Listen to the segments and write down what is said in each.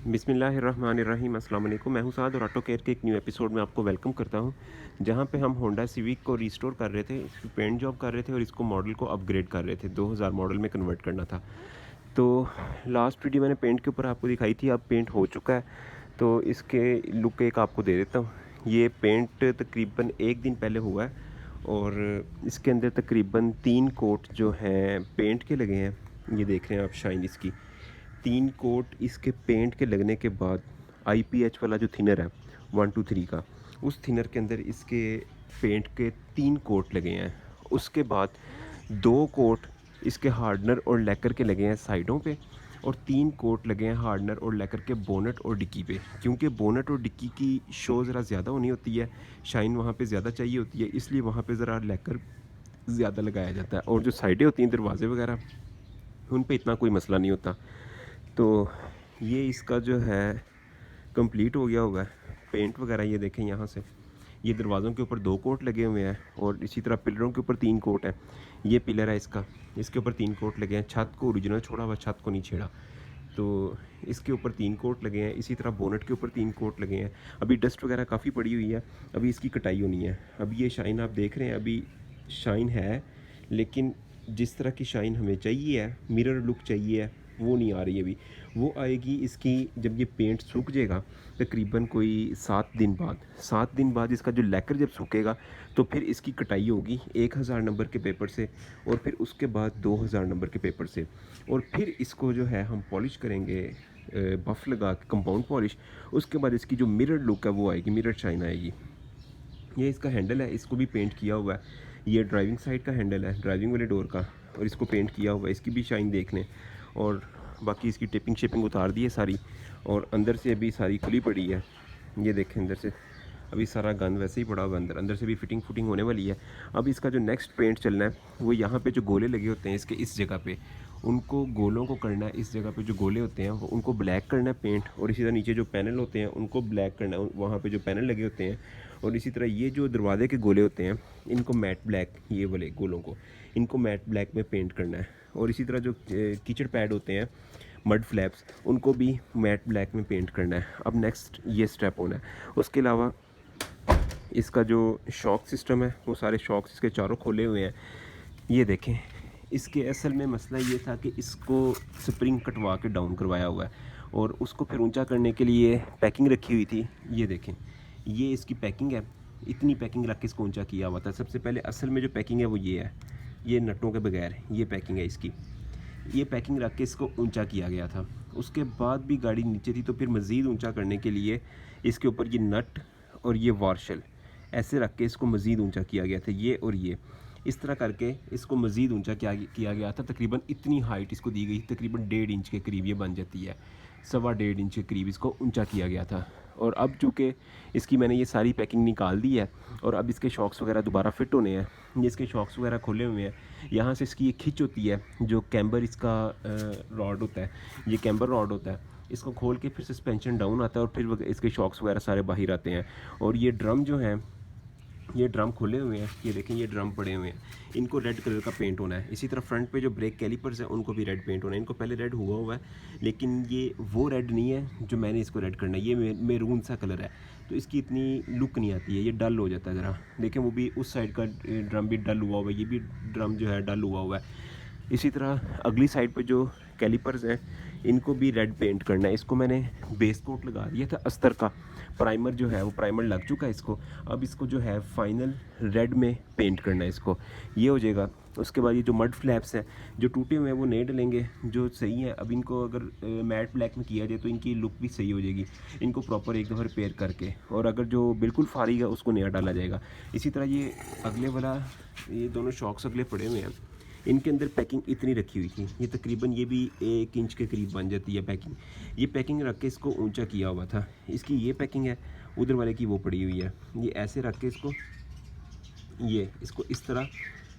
बिस्मिल्लाहिर्रहमानिर्रहीम अस्सलाम वालेकुम। मैं हूं साद और ऑटो केयर के एक न्यू एपिसोड में आपको वेलकम करता हूं, जहां पे हम होंडा सिविक को रिस्टोर कर रहे थे, इसकी पेंट जॉब कर रहे थे और इसको मॉडल को अपग्रेड कर रहे थे, 2000 मॉडल में कन्वर्ट करना था। तो लास्ट वीडियो मैंने पेंट के ऊपर आपको दिखाई थी, अब पेंट हो चुका है। तो इसके लुक एक आपको दे देता हूँ। ये पेंट तकरीबन एक दिन पहले हुआ है और इसके अंदर तकरीबन 3 कोट जो हैं पेंट के लगे हैं। ये देख रहे हैं आप शाइन इसकी 3 कोट इसके पेंट के लगने के बाद IPH वाला जो थिनर है 123 का, उस थिनर के अंदर इसके पेंट के 3 कोट लगे हैं। उसके बाद 2 कोट इसके हार्डनर और लैकर के लगे हैं साइडों पे और 3 कोट लगे हैं हार्डनर और लैकर के बोनट और डिक्की पे। क्योंकि बोनट और डिक्की की शो ज़रा ज़्यादा होनी होती है, शाइन वहाँ पे ज़्यादा चाहिए होती है, इसलिए वहाँ पे ज़रा लैकर ज़्यादा लगाया जाता है। और जो साइडें होती हैं दरवाजे वगैरह, उन पे इतना कोई मसला नहीं होता। तो ये इसका जो है कंप्लीट हो गया होगा पेंट वगैरह। ये देखें यहाँ से, ये दरवाज़ों के ऊपर 2 कोट लगे हुए हैं और इसी तरह पिलरों के ऊपर 3 कोट है। ये पिलर है इसका, इसके ऊपर 3 कोट लगे हैं। छत को ओरिजिनल छोड़ा हुआ, छत को नहीं छेड़ा। तो इसके ऊपर 3 कोट लगे हैं। इसी तरह बोनट के ऊपर 3 कोट लगे हैं। अभी डस्ट वगैरह काफ़ी पड़ी हुई है, अभी इसकी कटाई होनी है। अब ये शाइन आप देख रहे हैं, अभी शाइन है, लेकिन जिस तरह की शाइन हमें चाहिए है, मिरर लुक चाहिए है, वो नहीं आ रही है अभी। वो आएगी इसकी जब ये पेंट सूख जाएगा, तकरीबन कोई 7 दिन बाद इसका जो लैकर जब सूखेगा तो फिर इसकी कटाई होगी 1000 नंबर के पेपर से और फिर उसके बाद 2000 नंबर के पेपर से। और फिर इसको जो है हम पॉलिश करेंगे, बफ लगा के कंपाउंड पॉलिश। उसके बाद इसकी जो मिरर लुक है वो आएगी, मिरर शाइन आएगी। ये इसका हैंडल है, इसको भी पेंट किया हुआ है। ये ड्राइविंग साइड का हैंडल है, ड्राइविंग वाले डोर का, और इसको पेंट किया हुआ है। इसकी भी शाइन देख लें। और बाकी इसकी टिपिंग शेपिंग उतार दी है सारी, और अंदर से अभी सारी खुली पड़ी है। ये देखें अंदर से अभी सारा गंद वैसे ही पड़ा हुआ, अंदर से भी फिटिंग फुटिंग होने वाली है। अब इसका जो नेक्स्ट पेंट चलना है वो यहाँ पे जो गोले लगे होते हैं इसके इस जगह पे, उनको गोलों को करना है। इस जगह पे जो गोले होते हैं उनको ब्लैक करना है पेंट, और इसी तरह नीचे जो पैनल होते हैं उनको ब्लैक करना है, वहाँ पे जो पैनल लगे होते हैं। और इसी तरह ये जो दरवाजे के गोले होते हैं इनको मैट ब्लैक, ये वाले गोलों को इनको मैट ब्लैक में पेंट करना है। और इसी तरह जो कीचड़ पैड होते हैं, मड फ्लैप्स, उनको भी मैट ब्लैक में पेंट करना है। अब नेक्स्ट ये स्टेप होना है। उसके अलावा इसका जो शॉक सिस्टम है वो सारे शॉक्स इसके चारों खोले हुए हैं। ये देखें, इसके असल में मसला ये था कि इसको स्प्रिंग कटवा के डाउन करवाया हुआ है और उसको फिर ऊंचा करने के लिए पैकिंग रखी हुई थी। ये देखें, ये इसकी पैकिंग है, इतनी पैकिंग रख के इसको ऊंचा किया हुआ था। सबसे पहले असल में जो पैकिंग है वो ये है, ये नटों के बगैर ये पैकिंग है इसकी। ये पैकिंग रख के इसको ऊंचा किया गया था। उसके बाद भी गाड़ी नीचे थी तो फिर मज़ीद ऊंचा करने के लिए इसके ऊपर ये नट और ये वार्शल ऐसे रख के इसको मज़ीद ऊंचा किया गया था। ये और ये इस तरह करके इसको मज़ीद ऊंचा किया गया था। तकरीबन इतनी हाइट इसको दी गई, तकरीबन 1.5 इंच के करीब ये बन जाती है, 1.25 इंच के करीब इसको ऊंचा किया गया था। और अब चूँकि इसकी मैंने ये सारी पैकिंग निकाल दी है और अब इसके शॉक्स वगैरह दोबारा फिट होने हैं। ये इसके शॉक्स वगैरह खोले हुए हैं। यहाँ से इसकी ये खिंच होती है, जो कैम्बर इसका रॉड होता है, ये कैम्बर रॉड होता है। इसको खोल के फिर सस्पेंशन डाउन आता है और फिर इसके शॉक्स वगैरह सारे बाहर आते हैं। और ये ड्रम जो हैं, ये ड्रम खुले हुए हैं, ये देखें ये ड्रम पड़े हुए हैं, इनको रेड कलर का पेंट होना है। इसी तरह फ्रंट पे जो ब्रेक कैलिपर्स हैं उनको भी रेड पेंट होना है। इनको पहले रेड हुआ है, लेकिन ये वो रेड नहीं है जो मैंने इसको रेड करना है, ये मेरून सा कलर है, तो इसकी इतनी लुक नहीं आती है, ये डल हो जाता है ज़रा। देखें वो भी उस साइड का ड्रम भी डल हुआ हुआ है, ये भी ड्रम जो है डल हुआ हुआ है। इसी तरह अगली साइड पे जो कैलिपर्स हैं इनको भी रेड पेंट करना है। इसको मैंने बेस कोट लगा दिया था अस्तर का, प्राइमर जो है वो प्राइमर लग चुका है इसको। अब इसको जो है फाइनल रेड में पेंट करना है इसको, ये हो जाएगा। उसके बाद ये जो मड फ्लैप्स हैं जो टूटे हुए हैं वो नए डलेंगे, जो सही है। अब इनको अगर मैट ब्लैक में किया जाए तो इनकी लुक भी सही हो जाएगी, इनको प्रॉपर एक दफ़ा रिपेयर करके। और अगर जो बिल्कुल फारिग है उसको नया डाला जाएगा। इसी तरह ये अगले वाला, ये दोनों शॉक्स अगले पड़े हुए हैं, इनके अंदर पैकिंग इतनी रखी हुई थी, ये तकरीबन ये भी 1 इंच के करीब बन जाती है पैकिंग। ये पैकिंग रख के इसको ऊंचा किया हुआ था। इसकी ये पैकिंग है, उधर वाले की वो पड़ी हुई है। ये ऐसे रख के इसको इस तरह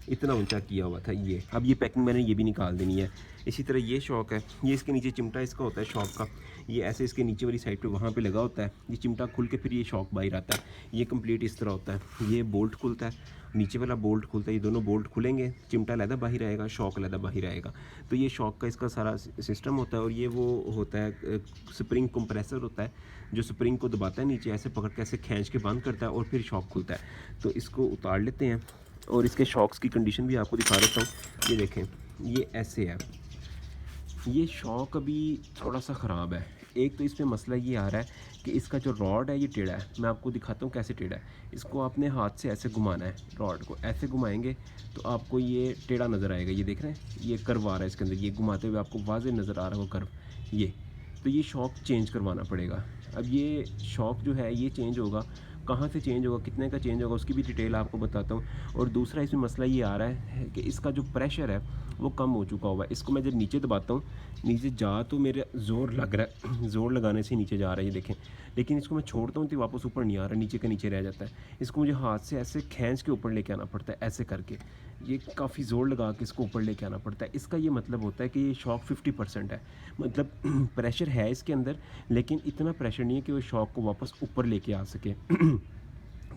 इतना ऊंचा किया हुआ था ये। अब ये पैकिंग मैंने ये भी निकाल देनी है। इसी तरह ये शॉक है, ये इसके नीचे चिमटा इसका होता है शॉक का, ये ऐसे इसके नीचे वाली साइड पे वहाँ पे लगा होता है। ये चिमटा खुल के फिर ये शॉक बाहर आता है। ये कंप्लीट इस तरह होता है, ये बोल्ट खुलता है नीचे वाला बोल्ट खुलता है, ये दोनों बोल्ट खुलेंगे, चिमटा अलहदा बाहर आएगा, शॉक अलहदा बाहर आएगा। तो ये शॉक का इसका सारा सिस्टम होता है। और ये वो होता है स्प्रिंग कंप्रेसर होता है जो स्प्रिंग को दबाता है नीचे, ऐसे पकड़ के ऐसे खींच के बंद करता है और फिर शॉक खुलता है। तो इसको उतार लेते हैं और इसके शॉक्स की कंडीशन भी आपको दिखा देता हूँ। ये देखें, ये ऐसे है। ये शॉक अभी थोड़ा सा ख़राब है। एक तो इसमें मसला ये आ रहा है कि इसका जो रॉड है ये टेढ़ा है। मैं आपको दिखाता हूँ कैसे टेढ़ा है। इसको आपने हाथ से ऐसे घुमाना है, रॉड को ऐसे घुमाएंगे तो आपको ये टेढ़ा नज़र आएगा। ये देख रहे हैं, ये कर्व आ रहा है इसके अंदर, ये घुमाते हुए आपको वाज़े नज़र आ रहा है वो कर्व। ये तो ये शॉक चेंज करवाना पड़ेगा। अब ये शॉक जो है ये चेंज होगा, कहाँ से चेंज होगा, कितने का चेंज होगा, उसकी भी डिटेल आपको बताता हूँ। और दूसरा इसमें मसला ये आ रहा है कि इसका जो प्रेशर है वो कम हो चुका हुआ है। इसको मैं जब नीचे दबाता हूँ, नीचे जा तो मेरे ज़ोर लग रहा है, ज़ोर लगाने से नीचे जा रहा है, ये देखें। लेकिन इसको मैं छोड़ता हूँ तो वापस ऊपर नहीं आ रहा, नीचे का नीचे रह जाता है। इसको मुझे हाथ से ऐसे खींच के ऊपर लेके आना पड़ता है, ऐसे करके। ये काफ़ी ज़ोर लगा के इसको ऊपर लेके आना पड़ता है। इसका ये मतलब होता है कि ये शॉक 50% है, मतलब प्रेशर है इसके अंदर, लेकिन इतना प्रेशर नहीं है कि वो शॉक को वापस ऊपर लेके आ सके।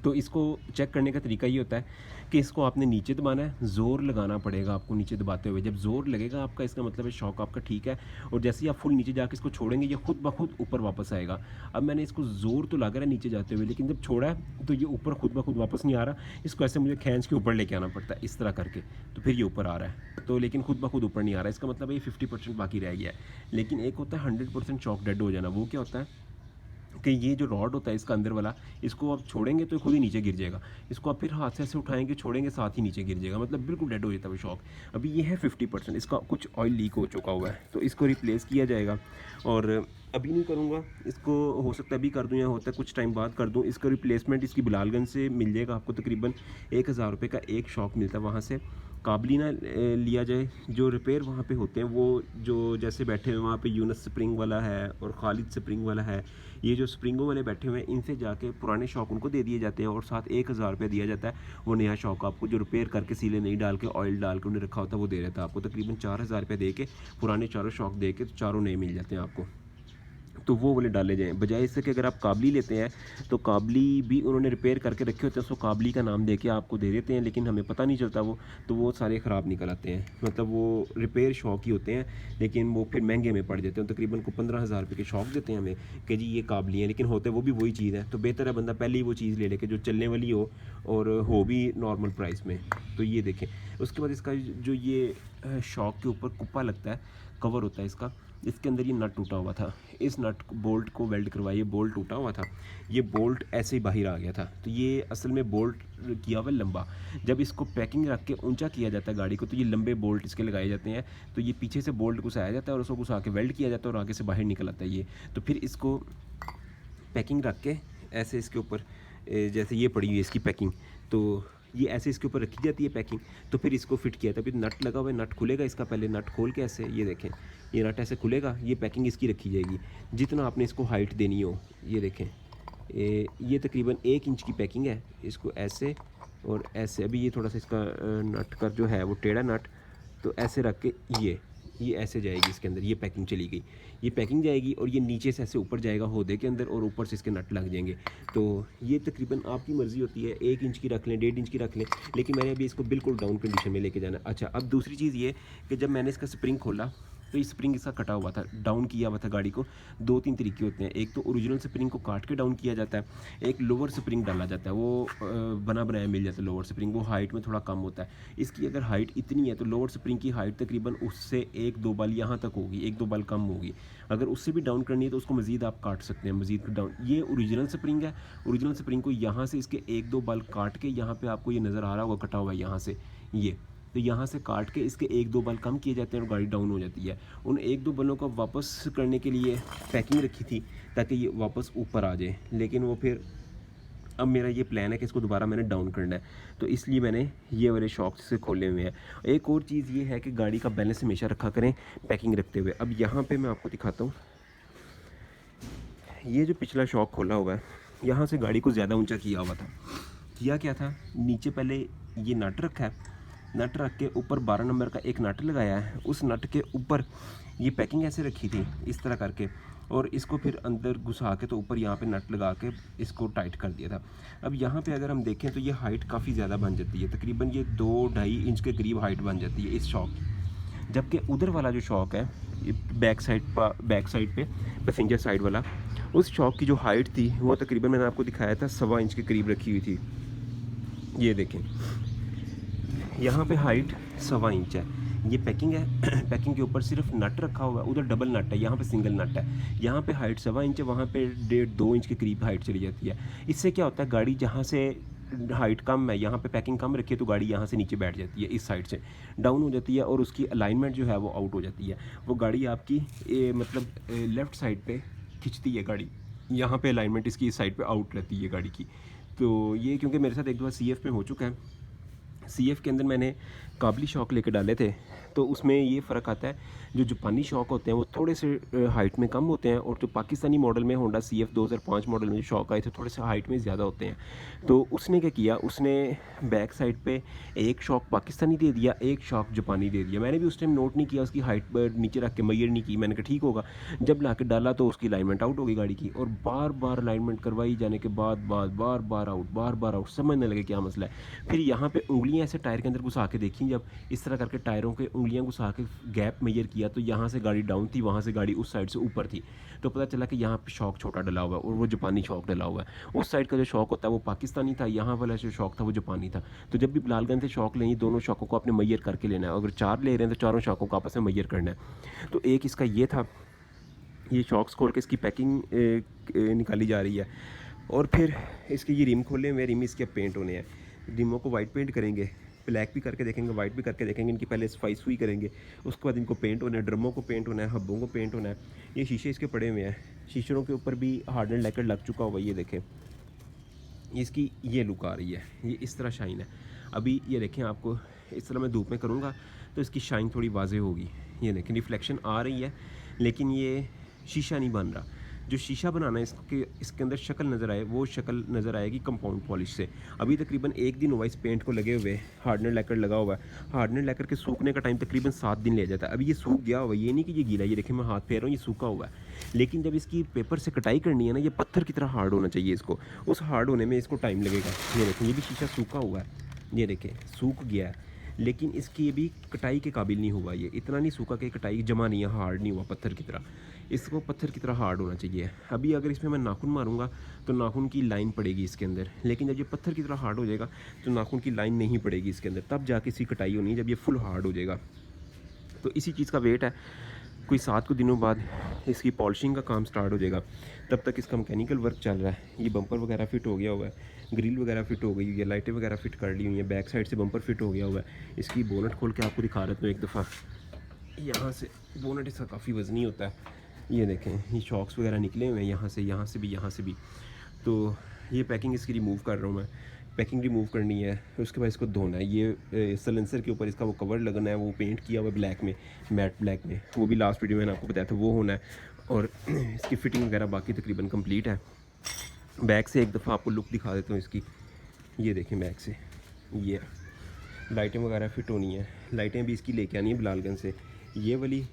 तो इसको चेक करने का तरीका ये होता है कि इसको आपने नीचे दबाना है, ज़ोर लगाना पड़ेगा आपको नीचे दबाते हुए। जब ज़ोर लगेगा आपका, इसका मतलब है शॉक आपका ठीक है। और जैसे ही आप फुल नीचे जाके इसको छोड़ेंगे, ये खुद ब खुद ऊपर वापस आएगा। अब मैंने इसको ज़ोर तो लग रहा है नीचे जाते हुए, लेकिन जब छोड़ा है तो ये ऊपर खुद ब खुद वापस नहीं आ रहा। इसको ऐसे मुझे खींच के ऊपर लेके आना पड़ता है, इस तरह करके, तो फिर ये ऊपर आ रहा है। तो लेकिन खुद ब खुद ऊपर नहीं आ रहा है, इसका मतलब है ये 50% बाकी रह गया है। लेकिन एक होता है 100% शॉक डेड हो जाना। वो क्या होता है कि ये जो रॉड होता है इसका अंदर वाला, इसको आप छोड़ेंगे तो खुद ही नीचे गिर जाएगा। इसको आप फिर हाथ से ऐसे उठाएंगे, छोड़ेंगे, साथ ही नीचे गिर जाएगा, मतलब बिल्कुल डेड हो जाता है वो शॉक। अभी ये है 50%, इसका कुछ ऑयल लीक हो चुका हुआ है, तो इसको रिप्लेस किया जाएगा। और अभी नहीं करूँगा इसको, हो सकता है अभी कर दूँ या होता है कुछ टाइम बाद कर दूँ। इसका रिप्लेसमेंट इसकी बिलालगंज से मिल जाएगा आपको, तकरीबन 1000 रुपये का एक शॉक मिलता है वहाँ से। काबली ना लिया जाए। जो रिपेयर वहाँ पे होते हैं, वो जो जैसे बैठे हुए वहाँ पे यूनस स्प्रिंग वाला है और खालिद स्प्रिंग वाला है, ये जो स्प्रिंगों वाले बैठे हुए हैं, इनसे जाके पुराने शॉक उनको दे दिए जाते हैं और साथ 1000 रुपये दिया जाता है। वो नया शॉक आपको जो रिपेयर करके सीले नहीं डाल के ऑयल डाल के उन्हें रखा होता है वो दे रहता है आपको। तकरीबन 4000 रुपये दे के पुराने चारों शॉक दे के चारों नए मिल जाते हैं आपको। तो वो वाले डाले जाएँ, बजाय इससे कि अगर आप काबली लेते हैं तो काबली भी उन्होंने रिपेयर करके रखे होते हैं, उसको काबली का नाम देके आपको दे देते हैं, लेकिन हमें पता नहीं चलता वो, तो वो सारे ख़राब निकल आते हैं। मतलब वो रिपेयर शॉक ही होते हैं, लेकिन वो फिर महंगे में पड़ जाते हैं। तकरीबन को 15,000 रुपये के शॉक देते हैं हमें कि जी ये काबली हैं, लेकिन होते वो भी वही चीज़ है। तो बेहतर है बंदा पहले ही वो चीज़ ले लेके जो चलने वाली हो और हो भी नॉर्मल प्राइस में। तो ये देखें। उसके बाद इसका जो ये शॉक के ऊपर कुप्पा लगता है, कवर होता है इसका, इसके अंदर ये नट टूटा हुआ था। इस नट बोल्ट को वेल्ड करवाइए, बोल्ट टूटा हुआ था, ये बोल्ट ऐसे ही बाहर आ गया था। तो ये असल में बोल्ट किया हुआ लंबा, जब इसको पैकिंग रख के ऊंचा किया जाता है गाड़ी को, तो ये लंबे बोल्ट इसके लगाए जाते हैं। तो ये पीछे से बोल्ट घुसाया जाता है और उसको घुसा के वेल्ड किया जाता है और आगे से बाहर निकल आता है ये। तो फिर इसको पैकिंग रख के ऐसे इसके ऊपर, जैसे ये पड़ी हुई है इसकी पैकिंग, तो ये ऐसे इसके ऊपर रखी जाती है पैकिंग। तो फिर इसको फिट किया था, फिर नट लगा हुआ है, नट खुलेगा इसका, पहले नट खोल के ऐसे, ये देखें, ये नट ऐसे खुलेगा, ये पैकिंग इसकी रखी जाएगी जितना आपने इसको हाइट देनी हो। ये देखें, ये तकरीबन 1 इंच की पैकिंग है, इसको ऐसे और ऐसे। अभी ये थोड़ा सा इसका नट का जो है वो टेढ़ा नट, तो ऐसे रख के ये ऐसे जाएगी इसके अंदर, ये पैकिंग चली गई, ये पैकिंग जाएगी और ये नीचे से ऐसे ऊपर जाएगा होदे के अंदर और ऊपर से इसके नट लग जाएंगे। तो ये तकरीबन आपकी मर्ज़ी होती है, 1 इंच की रख लें, 1.5 इंच की रख लें, लेकिन मैंने अभी इसको बिल्कुल डाउन कंडीशन में लेके जाना है। अच्छा, अब दूसरी चीज़ ये कि जब मैंने इसका स्प्रिंग खोला तो ये स्प्रिंग इसका कटा हुआ था, डाउन किया हुआ था गाड़ी को। 2-3 तरीके होते हैं, एक तो ओरिजिनल स्प्रिंग को काट के डाउन किया जाता है, एक लोअर स्प्रिंग डाला जाता है, वो बना बनाया मिल जाता है लोअर स्प्रिंग, वो हाइट में थोड़ा कम होता है। इसकी अगर हाइट इतनी है तो लोअर स्प्रिंग की हाइट तकरीबन उससे 1-2 बाल यहाँ तक होगी, 1-2 बाल कम होगी। अगर उससे भी डाउन करनी है तो उसको मज़ीद आप काट सकते हैं, मज़ीद डाउन। ये ओरिजिनल स्प्रिंग है, ओरिजिनल स्प्रिंग को यहाँ से इसके 1-2 बाल काट के, यहाँ पे आपको ये नज़र आ रहा होगा कटा हुआ है यहाँ से, ये तो यहाँ से काट के इसके 1-2 बाल कम किए जाते हैं और गाड़ी डाउन हो जाती है। उन 1-2 बालों को वापस करने के लिए पैकिंग रखी थी ताकि ये वापस ऊपर आ जाए, लेकिन वो फिर अब मेरा ये प्लान है कि इसको दोबारा मैंने डाउन करना है, तो इसलिए मैंने ये वाले शॉक से खोले हुए हैं। एक और चीज़ ये है कि गाड़ी का बैलेंस हमेशा रखा करें पैकिंग रखते हुए। अब यहाँ पर मैं आपको दिखाता हूँ, ये जो पिछला शॉक खोला हुआ है, यहाँ से गाड़ी को ज़्यादा ऊँचा किया हुआ था। किया क्या था, नीचे पहले ये नट रखा है, नट रख के ऊपर 12 नंबर का एक नट लगाया है, उस नट के ऊपर ये पैकिंग ऐसे रखी थी इस तरह करके, और इसको फिर अंदर घुसा के तो ऊपर यहाँ पे नट लगा के इसको टाइट कर दिया था। अब यहाँ पे अगर हम देखें तो ये हाइट काफ़ी ज़्यादा बन जाती है, तकरीबन ये 2-2.5 इंच के करीब हाइट बन जाती है इस शॉक की। जबकि उधर वाला जो शॉक है बैक साइड पे पैसेंजर साइड वाला, उस शॉक की जो हाइट थी वो तकरीबन मैंने आपको दिखाया था 1.25 इंच के करीब रखी हुई थी। ये देखें यहाँ पे हाइट 1.25 इंच है। ये पैकिंग है पैकिंग के ऊपर सिर्फ नट रखा हुआ है, उधर डबल नट है, यहाँ पे सिंगल नट है। यहाँ पे हाइट 1.25 इंच है, वहाँ पे 1.5-2 इंच के करीब हाइट चली जाती है। इससे क्या होता है, गाड़ी जहाँ से हाइट कम है, यहाँ पे पैकिंग कम रखी है तो गाड़ी यहाँ से नीचे बैठ जाती है, इस साइड से डाउन हो जाती है और उसकी अलाइनमेंट जो है वो आउट हो जाती है। वो गाड़ी आपकी मतलब लेफ़्ट साइड पे खिंचती है गाड़ी, यहाँ पे अलाइनमेंट इसकी इस साइड पे आउट रहती है गाड़ी की। तो ये क्योंकि मेरे साथ एक दो बार CF में हो चुका है, CF के अंदर मैंने काबली शॉक लेके डाले थे, तो उसमें ये फ़र्क आता है, जो जापानी शॉक होते हैं वो थोड़े से हाइट में कम होते हैं, और जो पाकिस्तानी मॉडल में होंडा CF 2005 मॉडल में जो शॉक आए थे थोड़े से हाइट में ज़्यादा होते हैं। तो उसने क्या किया, उसने बैक साइड पे एक शॉक पाकिस्तानी दे दिया, एक शॉक जापानी दे दिया। मैंने भी उस टाइम नोट नहीं किया, उसकी हाइट पर नीचे रख के मेजर नहीं की, मैंने कहा ठीक होगा। जब ला के डाला तो उसकी अलाइनमेंट आउट हो गई गाड़ी की, और बार बार अलाइनमेंट करवाई जाने के बाद बार बार आउट, समझ न लगे क्या मसला है। फिर यहाँ पे उंगलियाँ ऐसे टायर के अंदर घुसा के देखी, जब इस तरह करके टायरों के उंगलियाँ घुसा के गैप मेजर किया तो यहाँ से गाड़ी डाउन थी, वहाँ से गाड़ी उस साइड से ऊपर थी। तो पता चला कि यहाँ पे शॉक छोटा डला हुआ है और वो जापानी शॉक डला हुआ है। उस साइड का जो शॉक होता है वो पाकिस्तानी था, यहाँ वाला जो शॉक था वो जापानी था। तो जब भी बिलालगंज से शॉक लें, दोनों शॉकों को आपने मेजर करके लेना है। अगर 4 ले रहे हैं तो चारों शॉकों को आपस में मेजर करना है। तो एक इसका ये था, ये शॉक्स खोल के इसकी पैकिंग निकाली जा रही है। और फिर इसके ये रिम खोले हुए, रिम इसके पेंट होने हैं। रिमों को वाइट पेंट करेंगे, ब्लैक भी करके देखेंगे, वाइट भी करके देखेंगे। इनकी पहले सफाई सुई करेंगे, उसके बाद इनको पेंट होना है, ड्रमों को पेंट होना है, हब्बों को पेंट होना है। ये शीशे इसके पड़े हुए हैं, शीशों के ऊपर भी हार्डनेस लैकर लग चुका होगा। ये देखें, इसकी ये लुक आ रही है, ये इस तरह शाइन है। अभी ये देखें, आपको इस तरह मैं धूप में करूँगा तो इसकी शाइन थोड़ी वाज़ेह होगी। ये देखें, रिफ्लेक्शन आ रही है, लेकिन ये शीशा नहीं बन रहा। जो शीशा बनाना है इसके अंदर शक्ल नज़र आए, वो शक्ल नज़र आएगी कंपाउंड पॉलिश से। अभी तकरीबन 1 दिन हुआ इस पेंट को लगे हुए, हार्डनर लैकर लगा हुआ है। हार्डनर लैकर के सूखने का टाइम तकरीबन 7 दिन ले जाता है। अभी ये सूख गया हुआ, ये नहीं कि ये गीला, ये देखें मैं हाथ फेर रहा हूँ, ये सूखा हुआ है। लेकिन जब इसकी पेपर से कटाई करनी है ना, ये पत्थर की तरह हार्ड होना चाहिए इसको, उस हार्ड होने में इसको टाइम लगेगा। ये देखें, ये भी शीशा सूखा हुआ है, ये देखें सूख गया है, लेकिन इसकी ये भी कटाई के काबिल नहीं हुआ। ये इतना नहीं सूखा कि कटाई जमा नहीं है, हार्ड नहीं हुआ पत्थर की तरह। इसको पत्थर की तरह हार्ड होना चाहिए। अभी अगर इसमें मैं नाखून मारूंगा तो नाखून की लाइन पड़ेगी इसके अंदर, लेकिन जब ये पत्थर की तरह हार्ड हो जाएगा तो नाखून की लाइन नहीं पड़ेगी इसके अंदर, तब जाके इसकी कटाई होनी है, जब ये फुल हार्ड हो जाएगा। तो इसी चीज़ का वेट है, कोई 7 दिनों बाद इसकी पॉलिशिंग का काम स्टार्ट हो जाएगा। तब तक इसका मैकेनिकल वर्क चल रहा है। ये बम्पर वगैरह फिट हो गया हुआ है, ग्रिल वगैरह फिट हो गई हुई है, लाइटें वगैरह फिट कर ली हुई हैं, बैक साइड से बम्पर फिट हो गया हुआ है। इसकी बोनट खोल के आपको दिखा रहा हूँ एक दफ़ा। यहाँ से बोनट इसका काफ़ी वज़नी होता है, ये देखें, ये शॉक्स वगैरह निकले हुए हैं यहाँ से भी। तो ये पैकिंग इसकी रिमूव कर रहा हूँ मैं। पैकिंग रिमूव करनी है, उसके बाद इसको धोना है। ये सलेंसर के ऊपर इसका वो कवर लगना है, वो पेंट किया हुआ है ब्लैक में, मैट ब्लैक में, वो भी लास्ट वीडियो में मैंने आपको बताया था, वो होना है। और इसकी फ़िटिंग वगैरह बाकी तकरीबन कंप्लीट है। बैक से एक दफ़ा आपको लुक दिखा देता हूँ इसकी। ये देखें, बैक से ये लाइटें वगैरह फिट होनी है। लाइटें भी इसकी लेके आनी है बिलालगंज से, ये वाली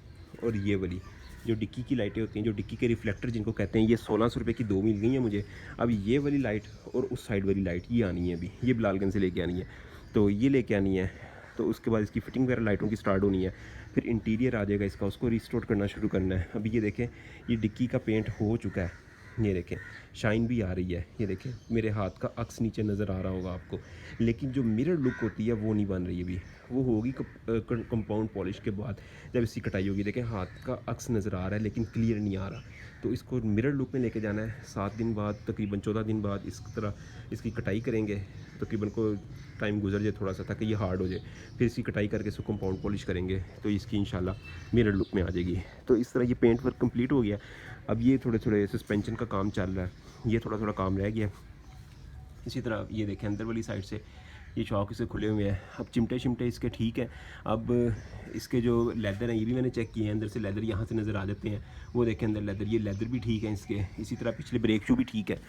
और ये वाली, जो डिक्की की लाइटें होती हैं, जो डिक्की के रिफ्लेक्टर जिनको कहते हैं, ये 1600 रुपये की 2 मिल गई हैं मुझे। अब ये वाली लाइट और उस साइड वाली लाइट ये आनी है, अभी ये बिलालगंज से लेके आनी है, तो ये लेके आनी है। तो उसके बाद इसकी फ़िटिंग वगैरह लाइटों की स्टार्ट होनी है। फिर इंटीरियर आ जाएगा इसका, उसको रिस्टोर करना शुरू करना है। अभी ये देखें, ये डिक्की का पेंट हो चुका है, ये देखें शाइन भी आ रही है। ये देखें, मेरे हाथ का अक्स नीचे नज़र आ रहा होगा आपको, लेकिन जो मिरर लुक होती है वो नहीं बन रही अभी, वो होगी कंपाउंड पॉलिश के बाद, जब इसकी कटाई होगी। देखें, हाथ का अक्स नज़र आ रहा है लेकिन क्लियर नहीं आ रहा। तो इसको मिरर लुक में लेके जाना है। 7 दिन बाद, तकरीबन 14 दिन बाद इस तरह इसकी कटाई करेंगे। तकरीबन को टाइम गुजर जाए थोड़ा सा, ताकि ये हार्ड हो जाए। फिर इसकी कटाई करके इसको कंपाउंड पॉलिश करेंगे, तो इसकी इंशाल्लाह मिरर लुक में आ जाएगी। तो इस तरह ये पेंट वर्क कंप्लीट हो गया। अब ये थोड़े सस्पेंशन का काम चल रहा है, ये थोड़ा काम रह गया। इसी तरह ये देखें, अंदर वाली साइड से ये शॉक इसे खुले हुए हैं। अब चिमटे इसके ठीक है। अब इसके जो लेदर हैं ये भी मैंने चेक किए हैं, अंदर से लेदर यहाँ से नज़र आ जाते हैं। वो देखें अंदर लेदर, ये लेदर भी ठीक है इसके। इसी तरह पिछले ब्रेक शू भी ठीक है।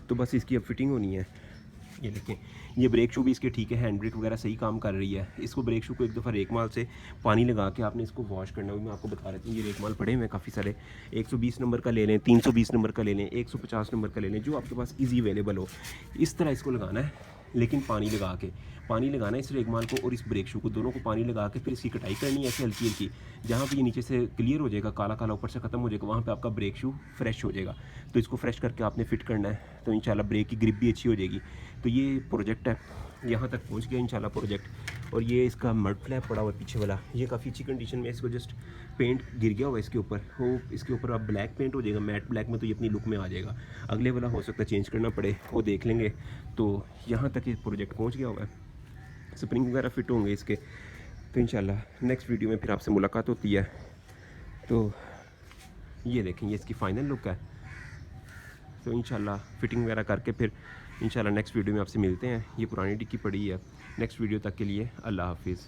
तो बस इसकी अब फिटिंग होनी है। ये देखें, ये ब्रेक शू भी इसके ठीक है, हैंड ब्रेक वगैरह सही काम कर रही है। इसको ब्रेक शू को एक दफ़ा रेकमाल से पानी लगा के आपने इसको वॉश करना है। मैं आपको बता देता हूँ, ये रेकमाल पड़े हुए हैं काफ़ी सारे, 120 नंबर का ले लें, 320 नंबर का ले लें, 150 नंबर का ले लें, जो आपके पास ईजी अवेलेबल हो। इस तरह इसको लगाना है, लेकिन पानी लगा के, पानी लगाना है इस रेगमाल को और इस ब्रेक शू को, दोनों को पानी लगा के फिर इसकी कटाई करनी है ऐसे हल्की हल्की। जहाँ पे ये नीचे से क्लियर हो जाएगा, काला काला ऊपर से ख़त्म हो जाएगा, वहाँ पे आपका ब्रेक शू फ्रेश हो जाएगा। तो इसको फ्रेश करके आपने फिट करना है, तो इंशाल्लाह ब्रेक की ग्रिप भी अच्छी हो जाएगी। तो ये प्रोजेक्ट है, यहाँ तक पहुँच गया इंशाल्लाह प्रोजेक्ट। और ये इसका मड फ्लैप पड़ा हुआ है पीछे वाला, ये काफ़ी अच्छी कंडीशन में, इसको जस्ट पेंट गिर गया हुआ है इसके ऊपर, वो इसके ऊपर अब ब्लैक पेंट हो जाएगा, मैट ब्लैक में, तो ये अपनी लुक में आ जाएगा। अगले वाला हो सकता है चेंज करना पड़े, वो देख लेंगे। तो यहाँ तक ये प्रोजेक्ट पहुँच गया हुआ है, स्प्रिंग वगैरह फिट होंगे इसके। तो इंशाल्लाह नेक्स्ट वीडियो में फिर आपसे मुलाकात होती है। तो ये देखें, ये इसकी फ़ाइनल लुक है। तो इंशाल्लाह फिटिंग वगैरह करके फिर इंशाल्लाह नेक्स्ट वीडियो में आपसे मिलते हैं। ये पुरानी डिक्की पड़ी है। नेक्स्ट वीडियो तक के लिए अल्लाह हाफिज़।